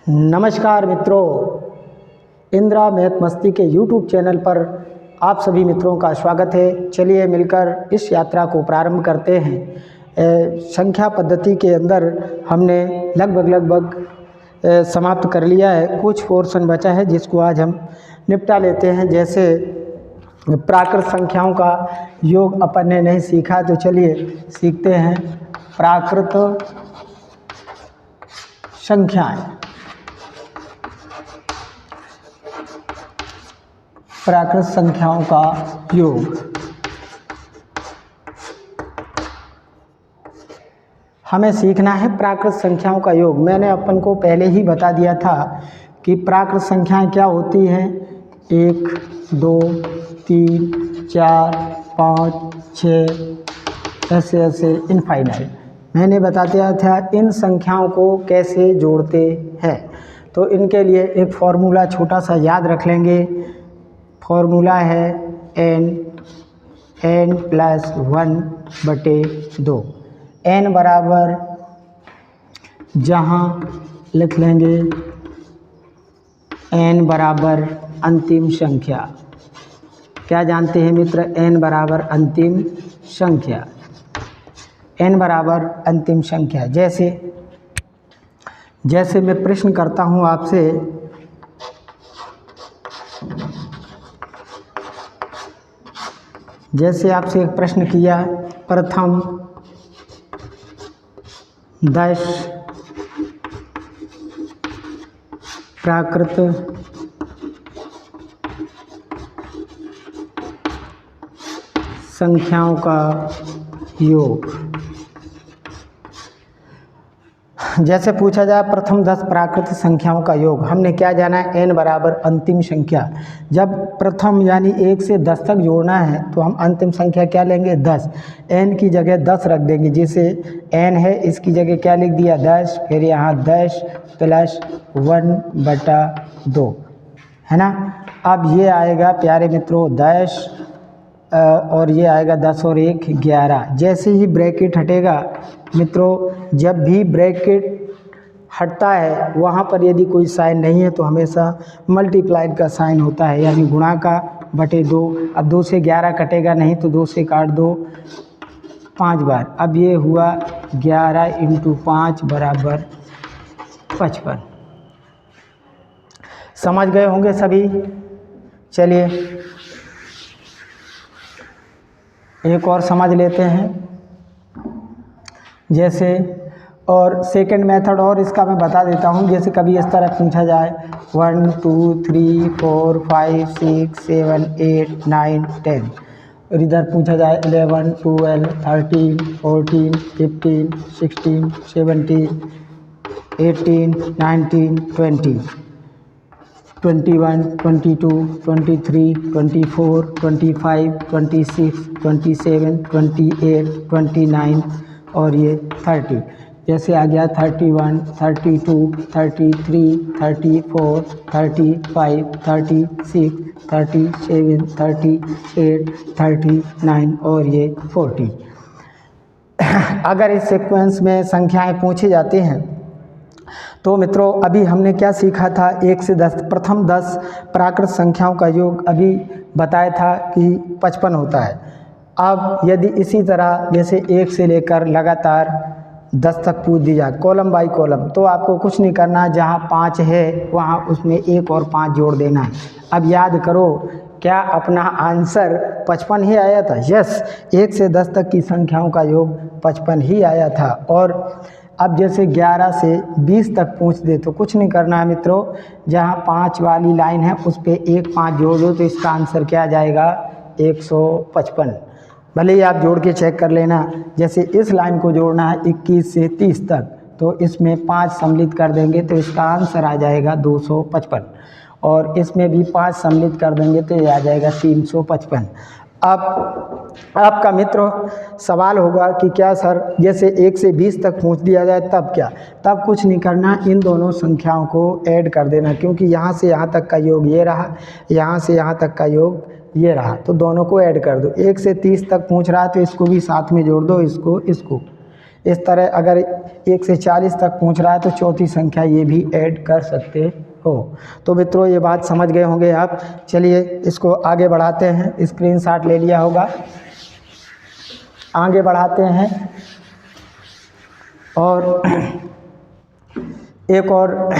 नमस्कार मित्रों, इंदिरा मैथ मस्ती के YouTube चैनल पर आप सभी मित्रों का स्वागत है। चलिए मिलकर इस यात्रा को प्रारंभ करते हैं। संख्या पद्धति के अंदर हमने लगभग समाप्त कर लिया है। कुछ पोर्शन बचा है जिसको आज हम निपटा लेते हैं। जैसे प्राकृत संख्याओं का योग अपन ने नहीं सीखा, तो चलिए सीखते हैं। प्राकृत संख्याएं, प्राकृत संख्याओं का योग हमें सीखना है। प्राकृत संख्याओं का योग मैंने अपन को पहले ही बता दिया था कि प्राकृत संख्याएं क्या होती हैं। 1, 2, 3, 4, 5, 6 ऐसे इनफाइनाइट मैंने बता दिया था। इन संख्याओं को कैसे जोड़ते हैं, तो इनके लिए एक फॉर्मूला छोटा सा याद रख लेंगे। फॉर्मूला है n प्लस 1/2। n बराबर जहाँ लिख लेंगे n बराबर अंतिम संख्या। क्या जानते हैं मित्र? n बराबर अंतिम संख्या। n बराबर अंतिम संख्या। जैसे मैं प्रश्न करता हूँ आपसे, जैसे आपसे एक प्रश्न किया, प्रथम 10 प्राकृत संख्याओं का योग। जैसे पूछा जाए प्रथम 10 प्राकृत संख्याओं का योग, हमने क्या जाना है? n बराबर अंतिम संख्या। जब प्रथम यानी 1 से 10 तक जोड़ना है तो हम अंतिम संख्या क्या लेंगे? 10। n की जगह 10 रख देंगे। जैसे n है, इसकी जगह क्या लिख दिया? 10। फिर यहाँ 10 प्लस 1/2 है ना। अब ये आएगा प्यारे मित्रों 10 और ये आएगा 10 और 1 11। जैसे ही ब्रैकेट हटेगा मित्रों, जब भी ब्रैकेट हटता है वहाँ पर यदि कोई साइन नहीं है तो हमेशा मल्टीप्लाई का साइन होता है, यानी गुणा का बटे 2। अब 2 से 11 कटेगा नहीं तो 2 से काट दो 5 बार। अब ये हुआ 11 × 5 बराबर 55। समझ गए होंगे सभी। चलिए एक और समझ लेते हैं। जैसे और सेकंड मेथड और इसका मैं बता देता हूँ। जैसे कभी इस तरह पूछा जाए 1 2 3 4 5 6 7 8 9 10, और इधर पूछा जाए 11 12 13 14 15 16 17 18 19 20 21 22 23 24 25 26 27 28 29 और ये 30। जैसे आ गया 31 32 33 34 35 36 37 38 39 और ये 40। अगर इस सीक्वेंस में संख्याएं पूछी जाती हैं तो मित्रों अभी हमने क्या सीखा था? 1 से 10 प्रथम 10 प्राकृत संख्याओं का योग अभी बताया था कि 55 होता है। अब यदि इसी तरह जैसे 1 से लेकर लगातार 10 तक पूछ दी जाए कॉलम बाई कॉलम, तो आपको कुछ नहीं करना। जहाँ 5 है वहाँ उसमें 1 और 5 जोड़ देना है। अब याद करो, क्या अपना आंसर 55 ही आया था? यस, 1 से 10 तक की संख्याओं का योग 55 ही आया था। और अब जैसे 11 से 20 तक पूछ दे तो कुछ नहीं करना है मित्रों। जहाँ 5 वाली लाइन है उस पर 1 5 जोड़ दो तो इसका आंसर क्या आ जाएगा? 155। भले ही आप जोड़ के चेक कर लेना। जैसे इस लाइन को जोड़ना है 21 से 30 तक, तो इसमें 5 सम्मिलित कर देंगे तो इसका आंसर आ जाएगा 255। और इसमें भी 5 सम्मिलित कर देंगे तो ये आ जाएगा 355। अब आपका मित्र सवाल होगा कि क्या सर, जैसे 1 से 20 तक पूछ दिया जाए तब क्या? तब कुछ नहीं करना, इन दोनों संख्याओं को ऐड कर देना, क्योंकि यहाँ से यहाँ तक का योग ये रहा, यहाँ से यहाँ तक का योग ये रहा, तो दोनों को ऐड कर दो। 1 से 30 तक पूछ रहा है तो इसको भी साथ में जोड़ दो, इसको इस तरह अगर 1 से 40 तक पूछ रहा है तो चौथी संख्या ये भी ऐड कर सकते हो। तो मित्रों ये बात समझ गए होंगे आप। चलिए इसको आगे बढ़ाते हैं, स्क्रीनशॉट ले लिया होगा। आगे बढ़ाते हैं और एक और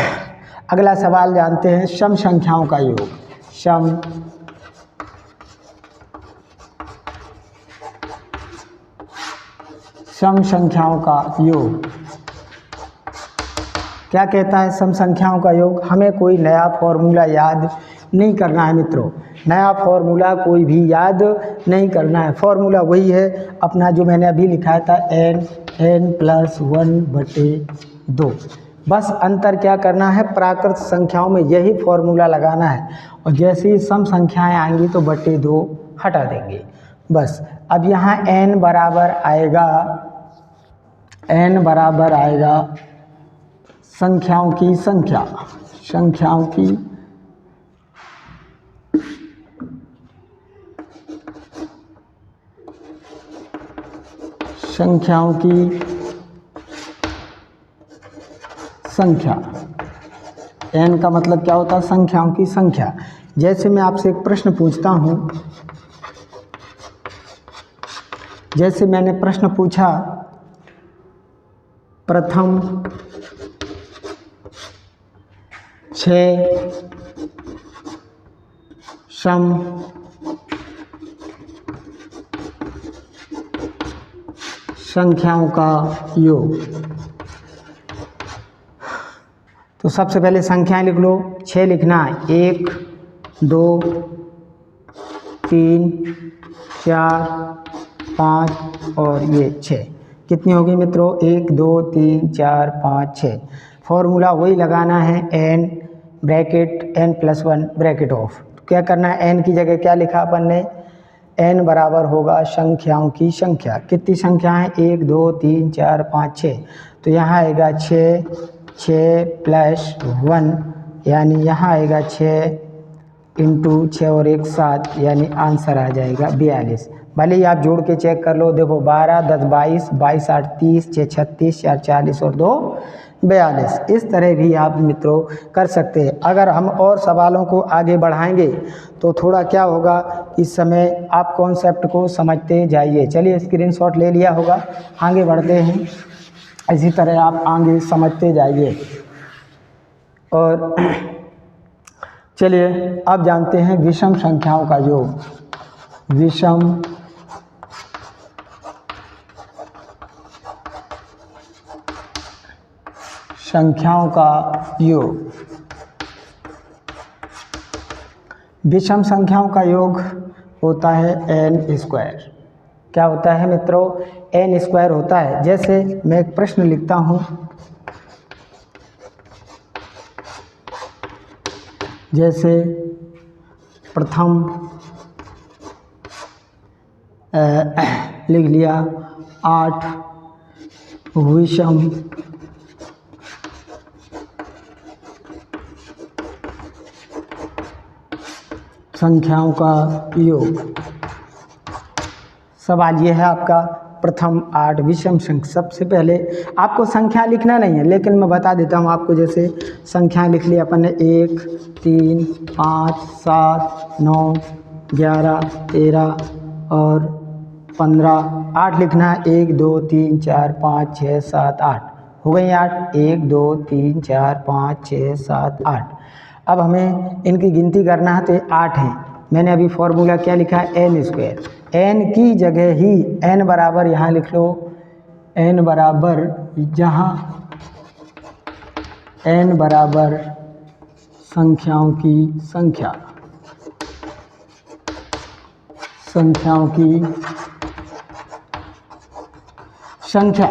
अगला सवाल जानते हैं, सम संख्याओं का योग। सम संख्याओं का योग क्या कहता है? सम संख्याओं का योग। हमें कोई नया फॉर्मूला याद नहीं करना है मित्रों, नया फॉर्मूला कोई भी याद नहीं करना है। फॉर्मूला वही है अपना जो मैंने अभी लिखा था, n+1/2। बस अंतर क्या करना है, प्राकृत संख्याओं में यही फॉर्मूला लगाना है और जैसे ही सम संख्याएं आएंगी तो /2 हटा देंगे बस। अब यहाँ n बराबर आएगा संख्याओं की संख्या, संख्याओं की संख्या। n का मतलब क्या होता है? संख्याओं की संख्या। जैसे मैं आपसे एक प्रश्न पूछता हूँ, जैसे मैंने प्रश्न पूछा, प्रथम 6 सम संख्याओं का योग। तो सबसे पहले संख्याएं लिख लो। 6 लिखना है, 1 2 3 4 5 और ये 6। कितनी होगी मित्रों? 1 2 3 4 5 6। फॉर्मूला वही लगाना है, n+1 तो क्या करना है, n की जगह क्या लिखा अपन ने? n बराबर होगा संख्याओं की संख्या। कितनी संख्या है? 1 2 3 4 5 6। तो यहाँ आएगा 6 + 1 यानी यहाँ आएगा 6 × 6 और 1 7 यानी आंसर आ जाएगा 42। भले ही आप जोड़ के चेक कर लो, देखो 12 10 22 22 8 30 6 36 4 40 और 2 42। इस तरह भी आप मित्रों कर सकते हैं। अगर हम और सवालों को आगे बढ़ाएंगे तो थोड़ा क्या होगा, इस समय आप कॉन्सेप्ट को समझते जाइए। चलिए स्क्रीनशॉट ले लिया होगा, आगे बढ़ते हैं। इसी तरह आप आगे समझते जाइए। और चलिए अब जानते हैं विषम संख्याओं का योग। विषम संख्याओं का योग। विषम संख्याओं का योग होता है n²। क्या होता है मित्रों? n² होता है। जैसे मैं एक प्रश्न लिखता हूँ, जैसे प्रथम लिख लिया 8 विषम संख्याओं का योग। सवाल ये है आपका, प्रथम 8 विषम संख्या। सबसे पहले आपको संख्या लिखना नहीं है, लेकिन मैं बता देता हूँ आपको। जैसे संख्याएं लिख ली अपन ने, 1 3 5 7 9 11 13 और 15। 8 लिखना है, 1 2 3 4 5 6 7 8 हो गई 8। 1 2 3 4 5 6 7 8। अब हमें इनकी गिनती करना है तो ये 8 हैं। मैंने अभी फॉर्मूला क्या लिखा है? n²। n की जगह ही n बराबर यहाँ लिख लो, n बराबर जहाँ n बराबर संख्याओं की संख्या, संख्याओं की संख्या,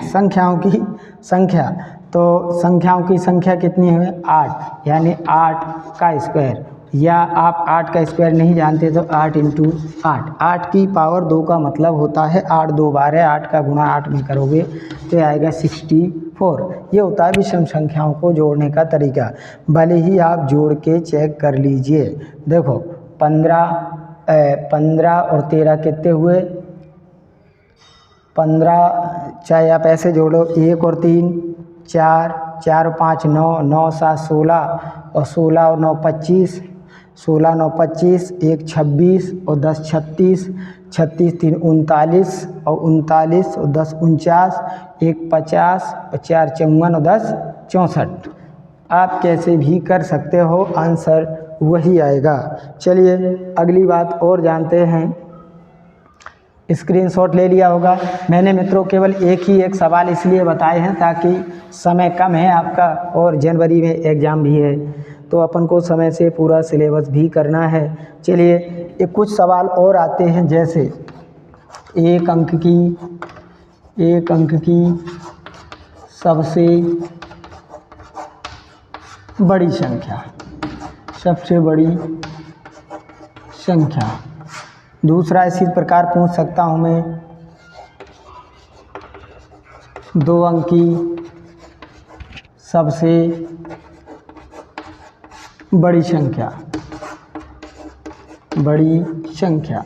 संख्याओं की संख्या। तो संख्याओं की संख्या कितनी है? 8 यानी 8 का स्क्वायर, या आप 8 का स्क्वायर नहीं जानते तो 8 × 8। 8 की पावर 2 का मतलब होता है 8 2 12। 8 का गुणा 8 में करोगे तो आएगा 64। ये होता है विषम संख्याओं को जोड़ने का तरीका। भले ही आप जोड़ के चेक कर लीजिए। देखो 15 और 13 कितने हुए? 15, चाहे आप ऐसे जोड़ो 1 और 3 4, 4 और 5 9, 9 7 16 और 16 और 9 25, 16 9 25, 1 26 और 10 36, 36 3 39 और 39 और 10 49, 1 50 और 4 54 और 10 64। आप कैसे भी कर सकते हो, आंसर वही आएगा। चलिए अगली बात और जानते हैं। स्क्रीनशॉट ले लिया होगा। मैंने मित्रों केवल एक सवाल इसलिए बताए हैं ताकि समय कम है आपका और जनवरी में एग्ज़ाम भी है, तो अपन को समय से पूरा सिलेबस भी करना है। चलिए एक कुछ सवाल और आते हैं, जैसे एक अंक की सबसे बड़ी संख्या, सबसे बड़ी संख्या। दूसरा इसी प्रकार पूछ सकता हूँ मैं, 2 अंक की सबसे बड़ी संख्या, बड़ी संख्या।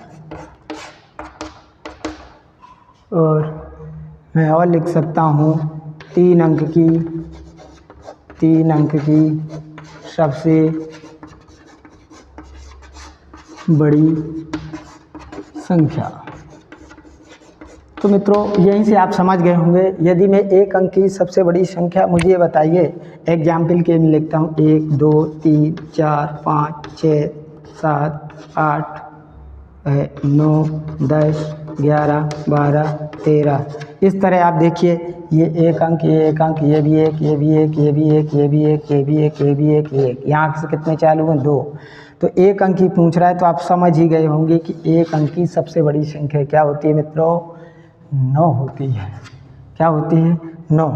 और मैं और लिख सकता हूँ 3 अंक की सबसे बड़ी संख्या। तो मित्रों यहीं से आप समझ गए होंगे। यदि मैं एक अंक की सबसे बड़ी संख्या, मुझे ये बताइए, एग्जाम्पल के लिए लिखता हूँ 1 2 3 4 5 6 7 8 9 10 11 12 13। इस तरह आप देखिए, ये एक अंक, ये एक अंक, ये भी एक, ये भी एक, ये भी एक, ये भी एक, ये भी एक, ये भी एक, ये एक। यहाँ से कितने चालू हैं? 2। तो एक अंक की पूछ रहा है, तो आप समझ ही गए होंगे कि एक अंक की सबसे बड़ी संख्या क्या होती है मित्रों? 9 होती है। क्या होती है? 9।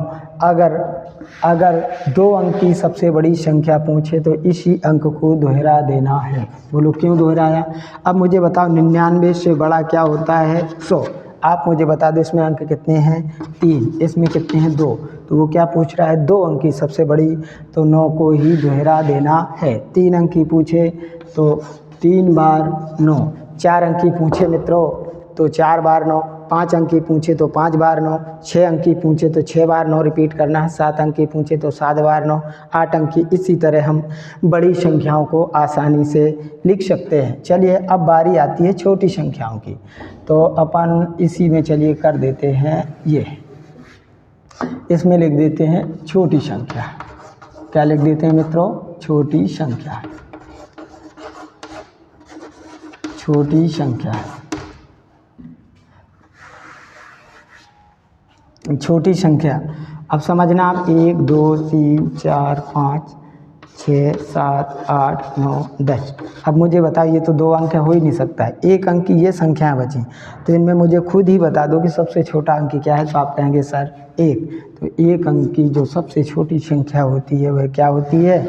अगर 2 अंक की सबसे बड़ी संख्या पूछे तो इसी अंक को दोहरा देना है। बोलो क्यों दोहराया? अब मुझे बताओ 99 से बड़ा क्या होता है? 100। आप मुझे बता दो इसमें अंक कितने हैं? 3। इसमें कितने हैं? 2। तो वो क्या पूछ रहा है? 2 अंक की सबसे बड़ी, तो 9 को ही दोहरा देना है। 3 अंक की पूछे तो 3 बार 9। 4 अंक की पूछे मित्रों तो 4 बार 9। 5 अंक की पूछे तो 5 बार 9। 6 अंक की पूछे तो 6 बार 9 रिपीट करना है। 7 अंक की पूछे तो 7 बार 9। 8 अंक की। इसी तरह हम बड़ी संख्याओं को आसानी से लिख सकते हैं। चलिए अब बारी आती है छोटी संख्याओं की, तो अपन इसी में चलिए कर देते हैं, ये इसमें लिख देते हैं छोटी संख्या। क्या लिख देते हैं मित्रों? छोटी संख्या। छोटी संख्या, छोटी संख्या। अब समझना आप 1 2 3 4 5 6 7 8 9 10। अब मुझे बताओ, ये तो 2 अंक हो ही नहीं सकता है। 1 अंक की ये संख्याएं बची, तो इनमें मुझे खुद ही बता दो कि सबसे छोटा अंक क्या है। तो आप कहेंगे सर 1। तो 1 अंक की जो सबसे छोटी संख्या होती है वह क्या होती है?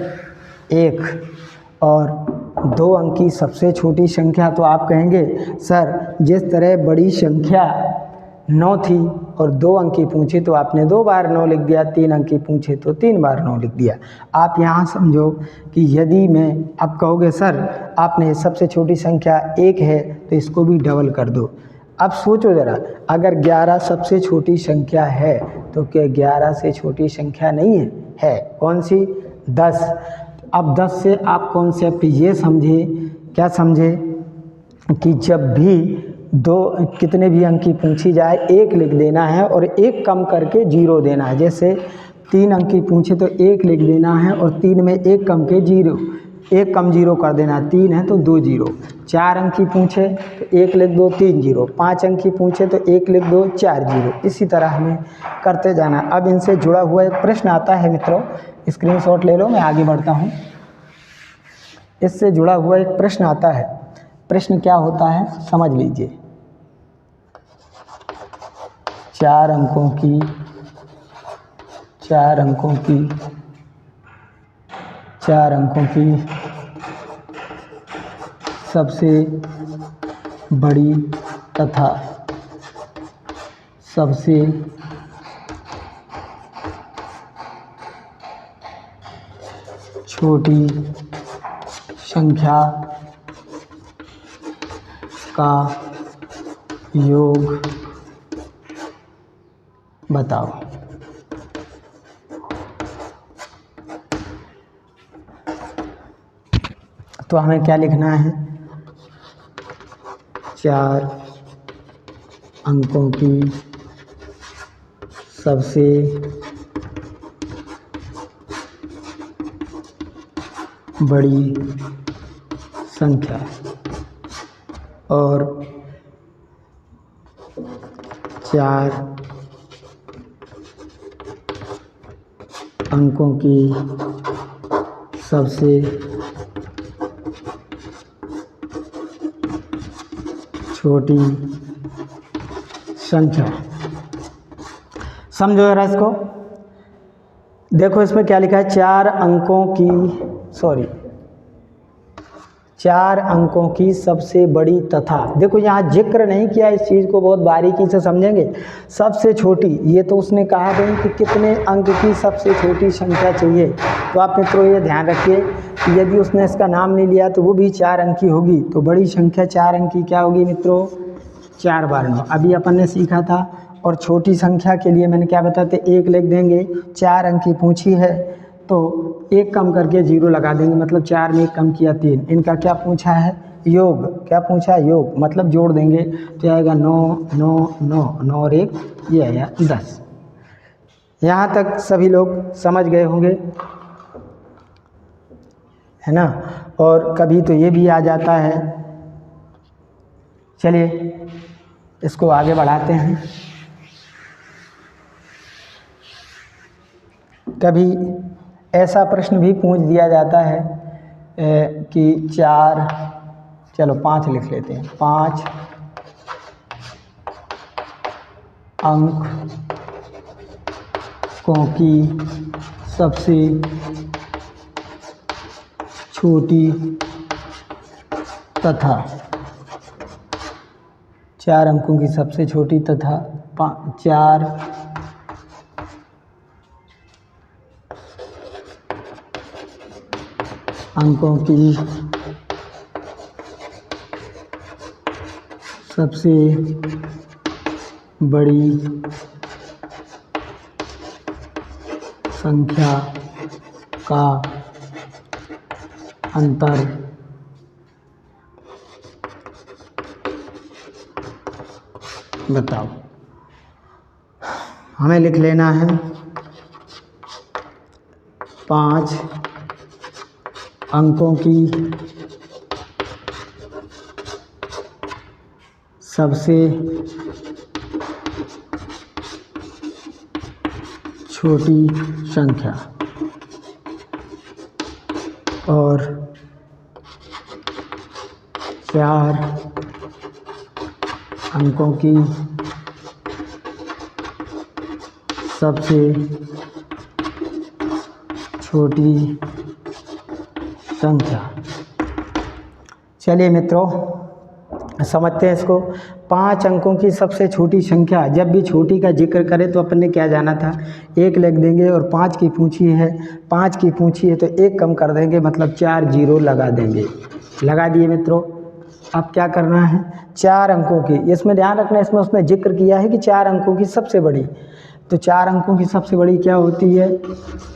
1। और 2 अंक की सबसे छोटी संख्या, तो आप कहेंगे सर जिस तरह बड़ी संख्या 9 थी और 2 अंक की पूछी तो आपने 2 बार 9 लिख दिया, 3 अंक की पूछे तो 3 बार 9 लिख दिया। आप यहाँ समझो कि यदि मैं, आप कहोगे सर आपने सबसे छोटी संख्या 1 है तो इसको भी डबल कर दो। अब सोचो ज़रा, अगर 11 सबसे छोटी संख्या है तो क्या 11 से छोटी संख्या नहीं है? है। कौन सी? 10। अब 10 से आप कॉन्सेप्ट ये समझे, क्या समझे, कि जब भी कितने भी अंक की पूछी जाए 1 लिख देना है और 1 कम करके 0 देना है। जैसे 3 अंक की पूछे तो 1 लिख देना है और 3 में 1 कम के 0, 1 कम 0 कर देना है। 3 है तो 2 0। 4 अंक की पूछे तो 1 लिख दो, 3 0। 5 अंक की पूछे तो 1 लिख दो, 4 0। इसी तरह हमें करते जाना। अब इनसे जुड़ा हुआ एक प्रश्न आता है मित्रों, स्क्रीनशॉट ले लो, मैं आगे बढ़ता हूँ। इससे जुड़ा हुआ एक प्रश्न आता है। प्रश्न क्या होता है समझ लीजिए। 4 अंकों की सबसे बड़ी तथा सबसे छोटी संख्या का योग बताओ। तो हमें क्या लिखना है, 4 अंकों की सबसे बड़ी संख्या और 4 अंकों की सबसे छोटी संख्या। समझो जरा इसको, देखो इसमें क्या लिखा है, 4 अंकों की सबसे बड़ी तथा, देखो यहाँ जिक्र नहीं किया इस चीज़ को, बहुत बारीकी से समझेंगे। सबसे छोटी, ये तो उसने कहा भाई कि कितने अंक की सबसे छोटी संख्या चाहिए। तो आप मित्रों ये ध्यान रखिए कि यदि उसने इसका नाम नहीं लिया तो वो भी 4 अंक की होगी, तो बड़ी संख्या 4 अंक की क्या होगी मित्रों, 4 बार 9। अभी अपन ने सीखा था। और छोटी संख्या के लिए मैंने क्या बताते, 1 लिख देंगे, 4 अंक की पूछी है तो 1 कम करके 0 लगा देंगे, मतलब 4 में 1 कम किया 3। इनका क्या पूछा है, योग। क्या पूछा है, योग, मतलब जोड़ देंगे तो आएगा 9 9 9 9 और 1, ये आया 10। यहाँ तक सभी लोग समझ गए होंगे, है ना। और कभी तो ये भी आ जाता है, चलिए इसको आगे बढ़ाते हैं। कभी ऐसा प्रश्न भी पूछ दिया जाता है कि 4, चलो 5 लिख लेते हैं, 5 अंकों की सबसे छोटी तथा 4 अंकों की सबसे छोटी तथा 4 अंकों की सबसे बड़ी संख्या का अंतर बताओ। हमें लिख लेना है 5 अंकों की सबसे छोटी संख्या और 4 अंकों की सबसे छोटी संख्या। चलिए मित्रों समझते हैं इसको। 5 अंकों की सबसे छोटी संख्या, जब भी छोटी का जिक्र करें तो अपन ने क्या जाना था, 1 लिख देंगे और 5 की पूछी है, 5 की पूछी है तो 1 कम कर देंगे, मतलब 4 0 लगा देंगे। लगा दिए मित्रों। अब क्या करना है, 4 अंकों की, इसमें ध्यान रखना, इसमें उसने जिक्र किया है कि 4 अंकों की सबसे बड़ी, तो 4 अंकों की सबसे बड़ी क्या होती है,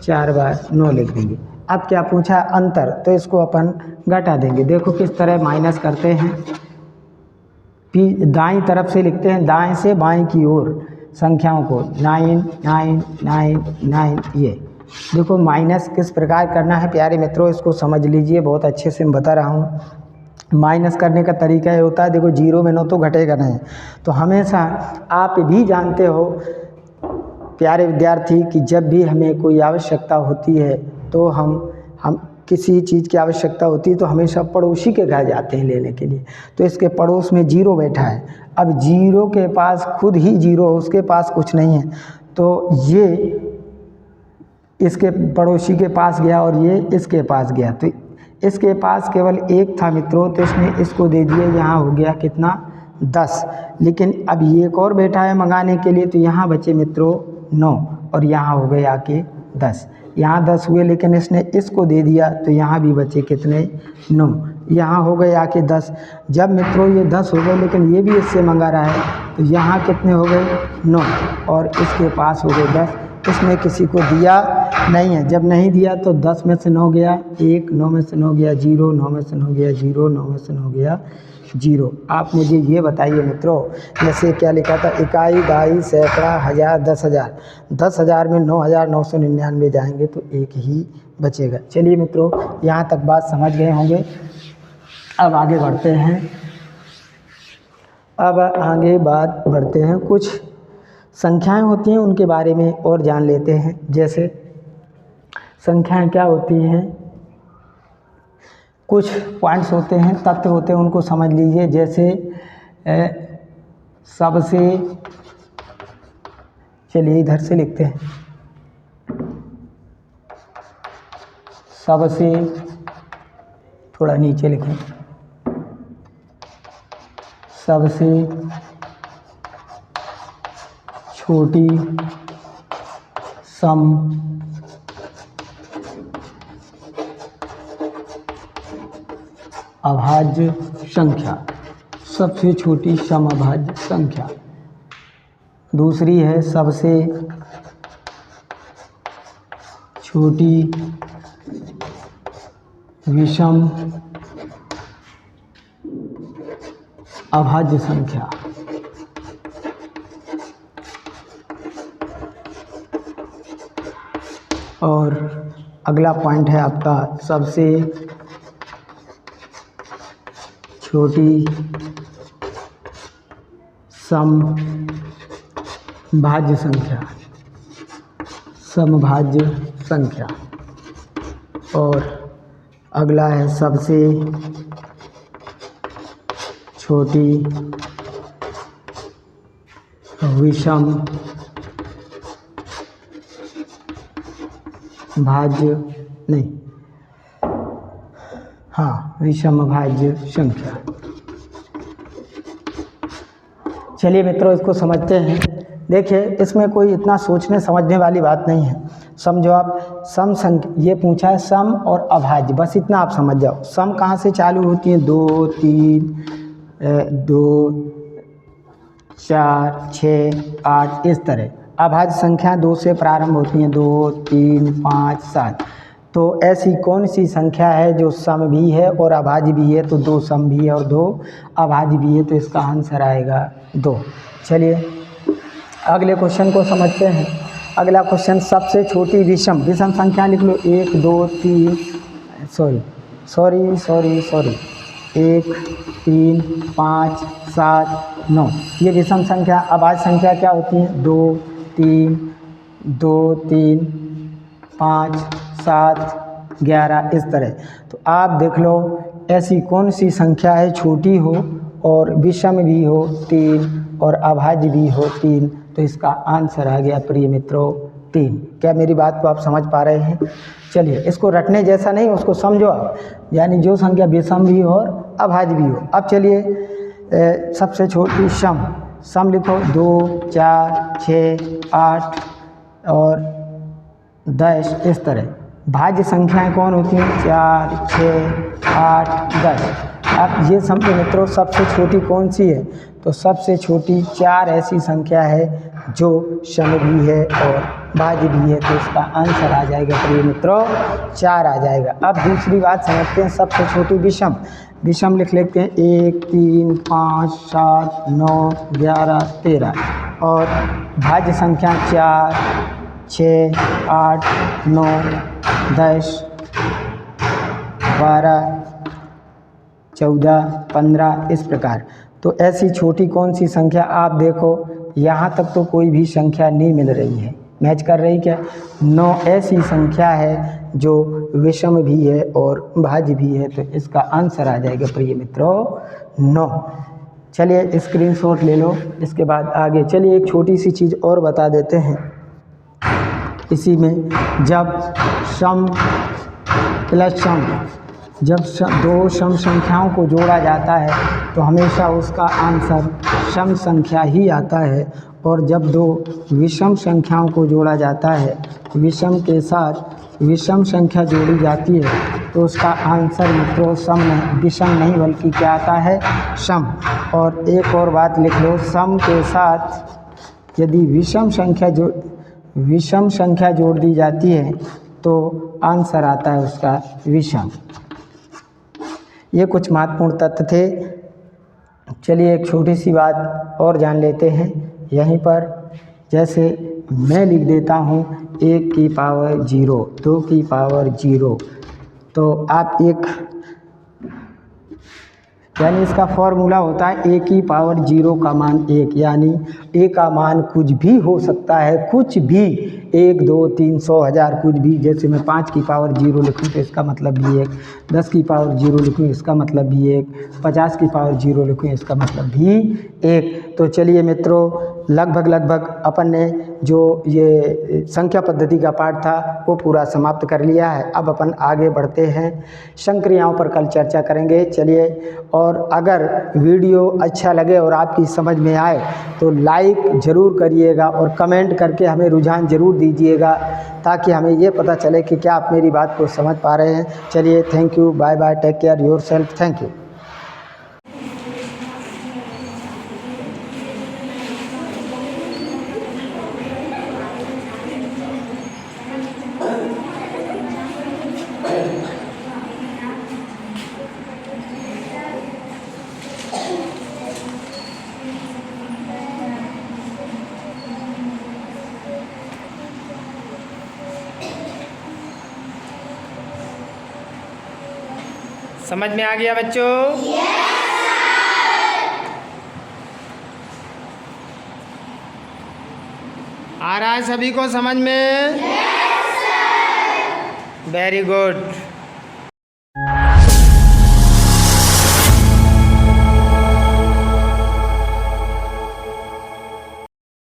4 बार 9 लिख देंगे। अब क्या पूछा, अंतर, तो इसको अपन घटा देंगे। देखो किस तरह माइनस करते हैं, दाईं तरफ से लिखते हैं, दाएं से बाएं की ओर संख्याओं को, 9 9 9 9। ये देखो माइनस किस प्रकार करना है प्यारे मित्रों, इसको समझ लीजिए, बहुत अच्छे से मैं बता रहा हूँ। माइनस करने का तरीका ये होता है, देखो 0 में 9 तो घटेगा नहीं, तो हमेशा आप भी जानते हो प्यारे विद्यार्थी कि जब भी हमें कोई आवश्यकता होती है तो हम किसी चीज़ की आवश्यकता होती है तो हमेशा पड़ोसी के घर जाते हैं लेने के लिए। तो इसके पड़ोस में 0 बैठा है, अब 0 के पास खुद ही 0, उसके पास कुछ नहीं है, तो ये इसके पड़ोसी के पास गया और ये इसके पास गया, तो इसके पास केवल 1 था मित्रों, तो इसने इसको दे दिया, यहाँ हो गया कितना 10। लेकिन अब ये एक और बैठा है मंगाने के लिए, तो यहाँ बचे मित्रों 9 और यहाँ हो गए आके 10। यहाँ 10 हुए लेकिन इसने इसको दे दिया, तो यहाँ भी बचे कितने 9, यहाँ हो गए आके 10। जब मित्रों ये 10 हो गए लेकिन ये भी इससे मंगा रहा है, तो यहाँ कितने हो गए 9 और इसके पास हो गए 10। इसने किसी को दिया नहीं है। जब नहीं दिया तो 10 में से 9 गया 1, 9 में से 9 गया 0, 9 में से 9 गया 0, 9 में से 9 गया 0। आप मुझे ये बताइए मित्रों, जैसे क्या लिखा था, इकाई, दाई, सैकड़ा, हज़ार, 10,000। 10,000 में 9,999 जाएंगे तो एक ही बचेगा। चलिए मित्रों, यहाँ तक बात समझ गए होंगे। अब आगे बढ़ते हैं। कुछ संख्याएं होती हैं उनके बारे में और जान लेते हैं। जैसे संख्याएं क्या होती हैं, कुछ पॉइंट्स होते हैं, तथ्य होते हैं, उनको समझ लीजिए। जैसे सबसे, चलिए इधर से लिखते हैं, सबसे, थोड़ा नीचे लिखें, सबसे छोटी सम अभाज्य संख्या, सबसे छोटी सम अभाज्य संख्या। दूसरी है सबसे छोटी विषम अभाज्य संख्या। और अगला पॉइंट है आपका सबसे छोटी समभाज्य संख्या, समभाज्य संख्या। और अगला है सबसे छोटी विषम भाज्य, नहीं, हाँ, विषम भाज्य संख्या। चलिए मित्रों, इसको समझते हैं। देखिए, इसमें कोई इतना सोचने समझने वाली बात नहीं है। समझो आप, सम संख्या, ये पूछा है सम और अभाज्य, बस इतना आप समझ जाओ। सम कहाँ से चालू होती है, 2, 3, 2, 4, 6, 8, इस तरह। अभाज्य संख्या 2 से प्रारंभ होती हैं, 2, 3, 5, 7। तो ऐसी कौन सी संख्या है जो सम भी है और अभाज्य भी है? तो 2 सम भी है और 2 अभाज्य भी है, तो इसका आंसर आएगा 2। चलिए अगले क्वेश्चन को समझते हैं। अगला क्वेश्चन, सबसे छोटी विषम संख्या लिख लो। 1, 2, 3, 1, 3, 5, 7, 9। ये विषम संख्या। अभाज्य संख्या क्या होती है? 2, 3, 5, 7, 11, इस तरह। तो आप देख लो, ऐसी कौन सी संख्या है छोटी हो और विषम भी हो 3 और अभाज्य भी हो 3? तो इसका आंसर आ गया प्रिय मित्रों 3। क्या मेरी बात को आप समझ पा रहे हैं? चलिए, इसको रटने जैसा नहीं, उसको समझो आप, यानी जो संख्या विषम भी हो और अभाज्य भी हो। अब चलिए सबसे छोटी सम लिखो। 2, 4, 6, 8 और 10, इस तरह। भाज्य संख्याएं कौन होती हैं? 4, 6, 8, 10। अब ये समझो मित्रों, सबसे छोटी कौन सी है? तो सबसे छोटी 4 ऐसी संख्या है जो सम भी है और भाज्य भी है, तो इसका आंसर आ जाएगा प्रिय मित्रों 4 आ जाएगा। अब दूसरी बात समझते हैं, सबसे छोटी विषम लिख लेते हैं। 1, 3, 5, 7, 9, 11, 13। और भाज्य संख्या 4, 6, 8, 9, 10, 12, 14, 15, इस प्रकार। तो ऐसी छोटी कौन सी संख्या? आप देखो, यहाँ तक तो कोई भी संख्या नहीं मिल रही है, मैच कर रही क्या? 9 ऐसी संख्या है जो विषम भी है और भाज्य भी है, तो इसका आंसर आ जाएगा प्रिय मित्रों 9। चलिए स्क्रीनशॉट ले लो। इसके बाद आगे चलिए एक छोटी सी चीज़ और बता देते हैं इसी में। जब सम प्लस सम, जब 2 सम संख्याओं को जोड़ा जाता है तो हमेशा उसका आंसर सम संख्या ही आता है। और जब 2 विषम संख्याओं को जोड़ा जाता है, विषम के साथ विषम संख्या जोड़ी जाती है, तो उसका आंसर मित्रों सम नहीं, विषम नहीं बल्कि क्या आता है, सम। और एक और बात लिख लो, सम के साथ यदि विषम संख्या जोड़ दी जाती है तो आंसर आता है उसका विषम। ये कुछ महत्वपूर्ण तथ्य थे। चलिए एक छोटी सी बात और जान लेते हैं यहीं पर। जैसे मैं लिख देता हूँ 1 की पावर 0, 2 की पावर 0, तो आप यानी इसका फॉर्मूला होता है a की पावर 0 का मान 1, यानी a का मान कुछ भी हो सकता है, कुछ भी, 1, 2, 3, 100, 1000, कुछ भी। जैसे मैं 5 की पावर 0 लिखूँ तो इसका मतलब भी 1, 10 की पावर 0 लिखूँ इसका मतलब भी 1, 50 की पावर 0 लिखूँ इसका मतलब भी 1। तो चलिए मित्रों, लगभग अपन ने जो ये संख्या पद्धति का पाठ था वो पूरा समाप्त कर लिया है। अब अपन आगे बढ़ते हैं, संक्रियाओं पर कल चर्चा करेंगे। चलिए, और अगर वीडियो अच्छा लगे और आपकी समझ में आए तो लाइक ज़रूर करिएगा और कमेंट करके हमें रुझान ज़रूर दीजिएगा, ताकि हमें ये पता चले कि क्या आप मेरी बात को समझ पा रहे हैं। चलिए, thank you, bye bye, take care yourself, thank you. समझ में आ गया बच्चों? आ रहा है सभी को समझ में? Very good.